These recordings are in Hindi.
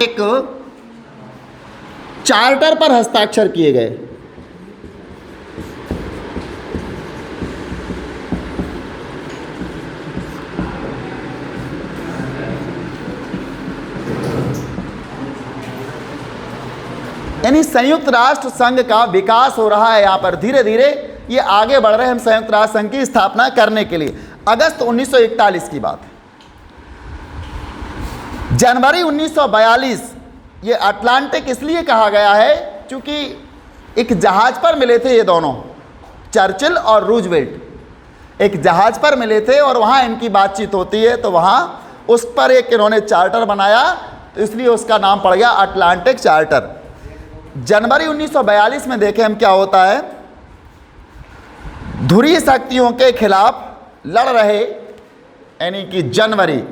एक चार्टर पर हस्ताक्षर किए गए। यानी संयुक्त राष्ट्र संघ का विकास हो रहा है यहाँ पर, धीरे धीरे ये आगे बढ़ रहे हैं हम संयुक्त राष्ट्र संघ की स्थापना करने के लिए। अगस्त 1941 की बात है। जनवरी 1942 ये अटलांटिक इसलिए कहा गया है क्योंकि एक जहाज पर मिले थे ये दोनों, चर्चिल और रूजवेल्ट एक जहाज पर मिले थे और वहाँ इनकी बातचीत होती है, तो वहाँ उस पर एक इन्होंने चार्टर बनाया, तो इसलिए उसका नाम पड़ गया अटलांटिक चार्टर। जनवरी 1942 में देखें हम क्या होता है। ध्रुवीय शक्तियों के खिलाफ लड़ रहे, यानी कि जनवरी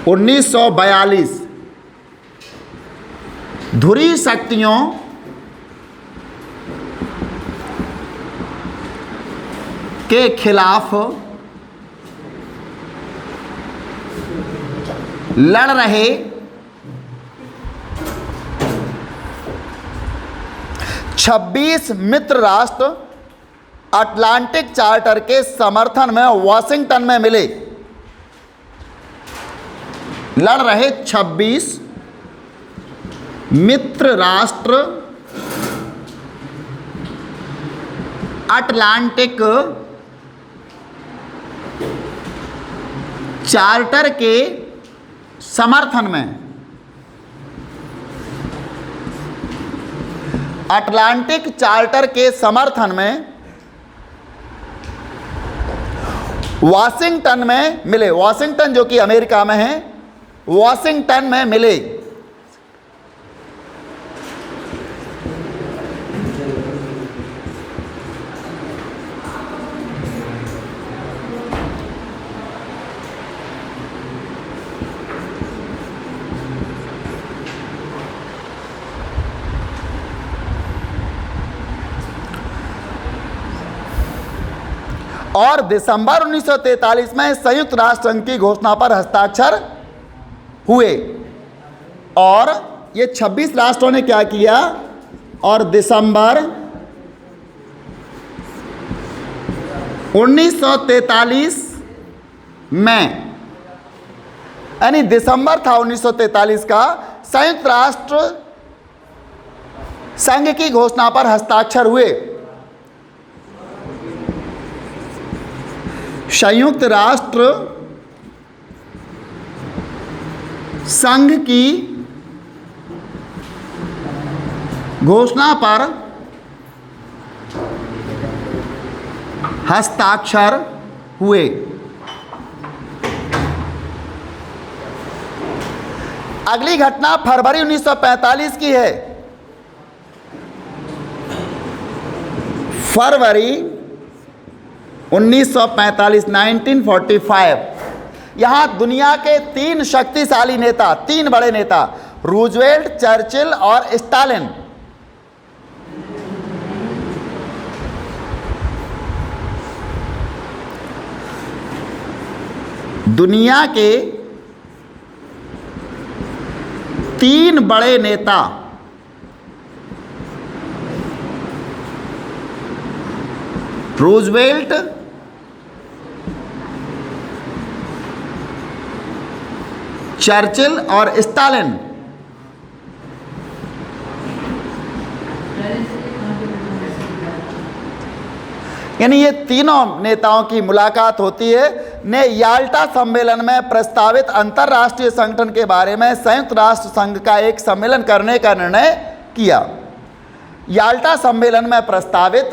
1942 ध्रुवीय शक्तियों के खिलाफ लड़ रहे 26 मित्र राष्ट्र अटलांटिक चार्टर के समर्थन में वाशिंगटन में मिले। लड़ रहे 26 मित्र राष्ट्र अटलांटिक चार्टर के समर्थन में, अटलांटिक चार्टर के समर्थन में वाशिंगटन में मिले। वाशिंगटन जो कि अमेरिका में है, वाशिंगटन में मिले। और दिसंबर 1943 में संयुक्त राष्ट्र संघ की घोषणा पर हस्ताक्षर हुए। और ये 26 राष्ट्रों ने क्या किया, और दिसंबर 1943 में, यानी दिसंबर था 1943 का, संयुक्त राष्ट्र संघ की घोषणा पर हस्ताक्षर हुए। संयुक्त राष्ट्र संघ की घोषणा पर हस्ताक्षर हुए। अगली घटना फरवरी 1945 की है। फरवरी 1945 यहाँ दुनिया के 3 शक्तिशाली नेता, 3 बड़े नेता, रूजवेल्ट, चर्चिल और स्टालिन, दुनिया के 3 बड़े नेता रूजवेल्ट, चर्चिल और स्टालिन, यानी ये तीनों नेताओं की मुलाकात होती है, ने याल्टा सम्मेलन में प्रस्तावित अंतर्राष्ट्रीय संगठन के बारे में संयुक्त राष्ट्र संघ का एक सम्मेलन करने का निर्णय किया। याल्टा सम्मेलन में प्रस्तावित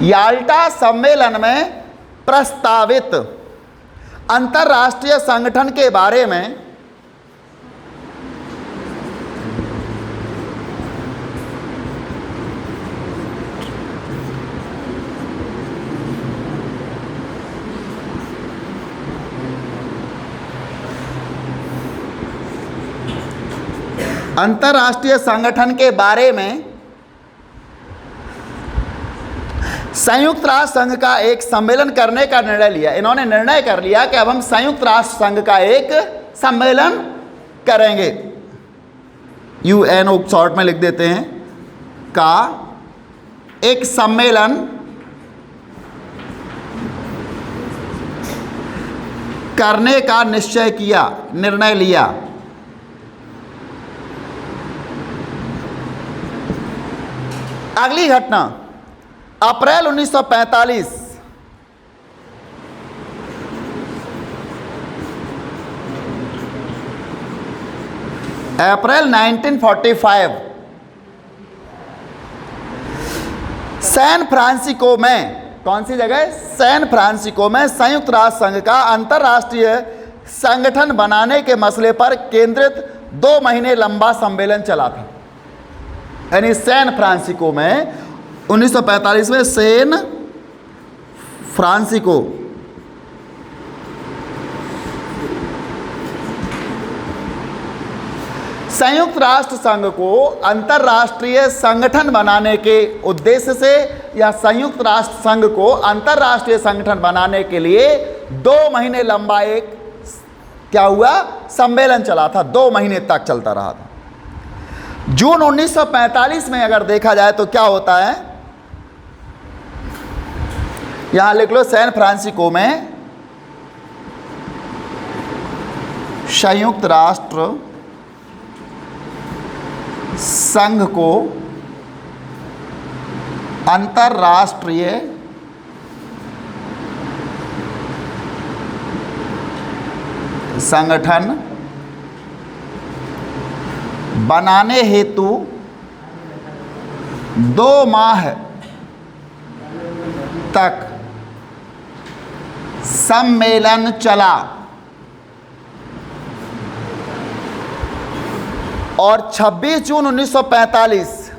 याल्टा सम्मेलन में प्रस्तावित अंतर्राष्ट्रीय संगठन के बारे में अंतर्राष्ट्रीय संगठन के बारे में संयुक्त राष्ट्र संघ का एक सम्मेलन करने का निर्णय लिया। इन्होंने निर्णय कर लिया कि अब हम संयुक्त राष्ट्र संघ का एक सम्मेलन करेंगे। यूएनओ शॉर्ट में लिख देते हैं, का एक सम्मेलन करने का निश्चय किया, निर्णय लिया। अगली घटना अप्रैल 1945, अप्रैल 1945 सैन फ्रांसिस्को में, कौन सी जगह? सैन फ्रांसिस्को में संयुक्त राष्ट्र संघ का अंतर्राष्ट्रीय संगठन बनाने के मसले पर केंद्रित 2 महीने लंबा सम्मेलन चला था। यानी सैन फ्रांसिस्को में 1945 में सैन फ्रांसिस्को संयुक्त राष्ट्र संघ को अंतर्राष्ट्रीय संगठन बनाने के उद्देश्य से या संयुक्त राष्ट्र संघ को अंतर्राष्ट्रीय संगठन बनाने के लिए 2 महीने लंबा एक क्या हुआ? सम्मेलन चला था। 2 महीने तक चलता रहा था। जून 1945 में अगर देखा जाए तो क्या होता है, यहां लिख लो, सैन फ्रांसिस्को में संयुक्त राष्ट्र संघ को अंतर्राष्ट्रीय संगठन बनाने हेतु 2 माह तक सम्मेलन चला और 26 जून 1945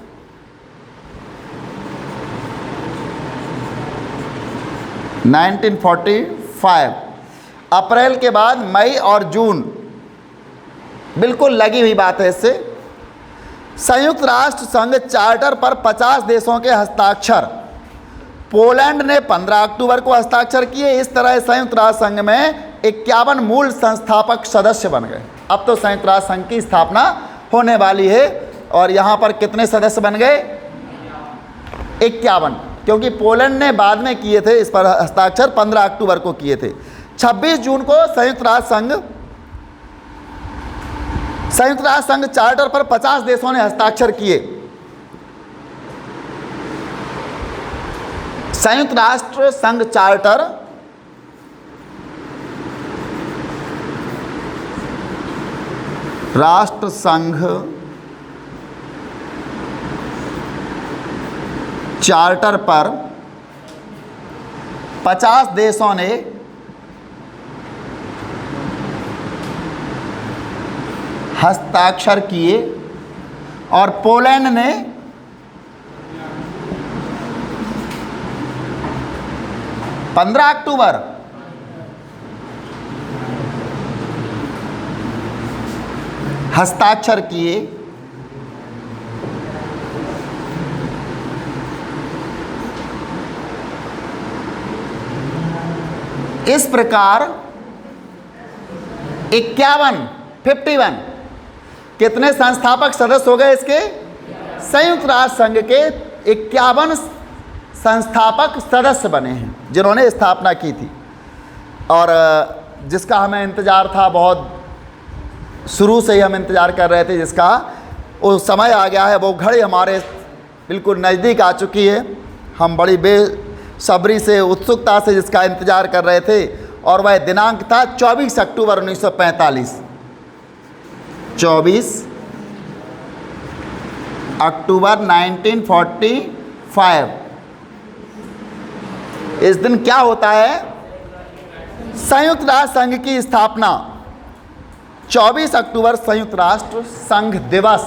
1945 अप्रैल के बाद मई और जून, बिल्कुल लगी हुई बात है इससे, संयुक्त राष्ट्र संघ चार्टर पर 50 देशों के हस्ताक्षर। पोलैंड ने 15 अक्टूबर को हस्ताक्षर किए। इस तरह संयुक्त राष्ट्र संघ में 51 मूल संस्थापक सदस्य बन गए। अब तो संयुक्त राष्ट्र संघ की स्थापना होने वाली है और यहाँ पर कितने सदस्य बन गए? 51, क्योंकि पोलैंड ने बाद में किए थे इस पर हस्ताक्षर, 15 अक्टूबर को किए थे। 26 जून को संयुक्त राष्ट्र संघ चार्टर पर 50 देशों ने हस्ताक्षर किए। संयुक्त राष्ट्र संघ चार्टर राष्ट्र संघ चार्टर पर 50 देशों ने हस्ताक्षर किए और पोलैंड ने 15 अक्टूबर हस्ताक्षर किए। इस प्रकार 51 कितने संस्थापक सदस्य हो गए इसके? संयुक्त राष्ट्र संघ के 51 संस्थापक सदस्य बने हैं जिन्होंने स्थापना की थी और जिसका हमें इंतज़ार था, बहुत शुरू से ही हम इंतज़ार कर रहे थे, जिसका वो समय आ गया है, वो घड़ी हमारे बिल्कुल नज़दीक आ चुकी है। हम बड़ी बेसब्री से, उत्सुकता से जिसका इंतज़ार कर रहे थे और वह दिनांक था 24 अक्टूबर 1945। 24 अक्टूबर 1945। इस दिन क्या होता है? संयुक्त राष्ट्र संघ की स्थापना। 24 अक्टूबर संयुक्त राष्ट्र संघ दिवस।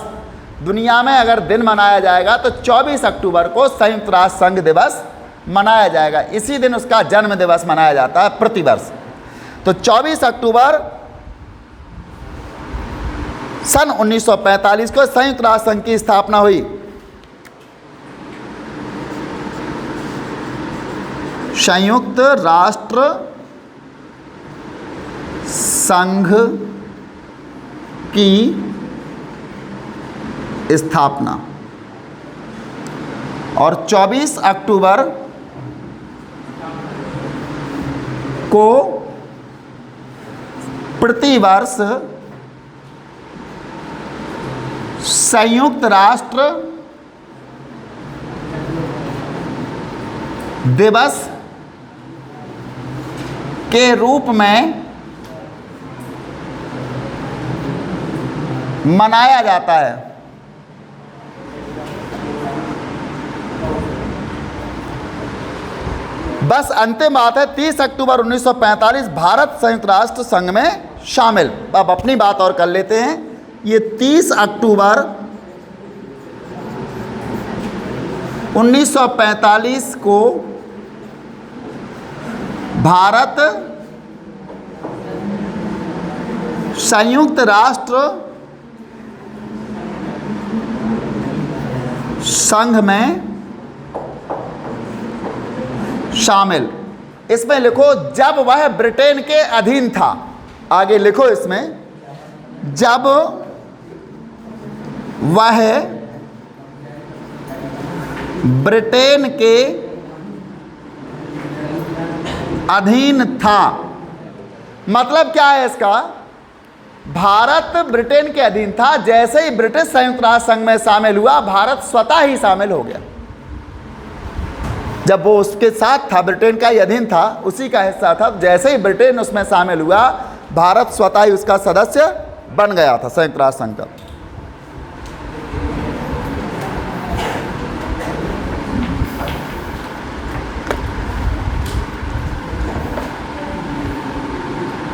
दुनिया में अगर दिन मनाया जाएगा तो 24 अक्टूबर को संयुक्त राष्ट्र संघ दिवस मनाया जाएगा। इसी दिन उसका जन्म दिवस मनाया जाता है प्रतिवर्ष। तो 24 अक्टूबर सन 1945 को संयुक्त राष्ट्र संघ की स्थापना हुई। संयुक्त राष्ट्र संघ की स्थापना और 24 अक्टूबर को प्रतिवर्ष संयुक्त राष्ट्र दिवस के रूप में मनाया जाता है। बस अंतिम बात है, 30 अक्टूबर 1945 भारत संयुक्त राष्ट्र संघ में शामिल। अब अपनी बात और कर लेते हैं। ये 30 अक्टूबर 1945 को भारत संयुक्त राष्ट्र संघ में शामिल। इसमें लिखो जब वह ब्रिटेन के अधीन था। आगे लिखो इसमें, जब वह ब्रिटेन के अधीन था। मतलब क्या है इसका? भारत ब्रिटेन के अधीन था। जैसे ही ब्रिटिश संयुक्त राष्ट्र संघ में शामिल हुआ, भारत स्वतः ही शामिल हो गया। जब वो उसके साथ था, ब्रिटेन का ही अधीन था, उसी का हिस्सा था, जैसे ही ब्रिटेन उसमें शामिल हुआ, भारत स्वतः ही उसका सदस्य बन गया था संयुक्त राष्ट्र संघ का।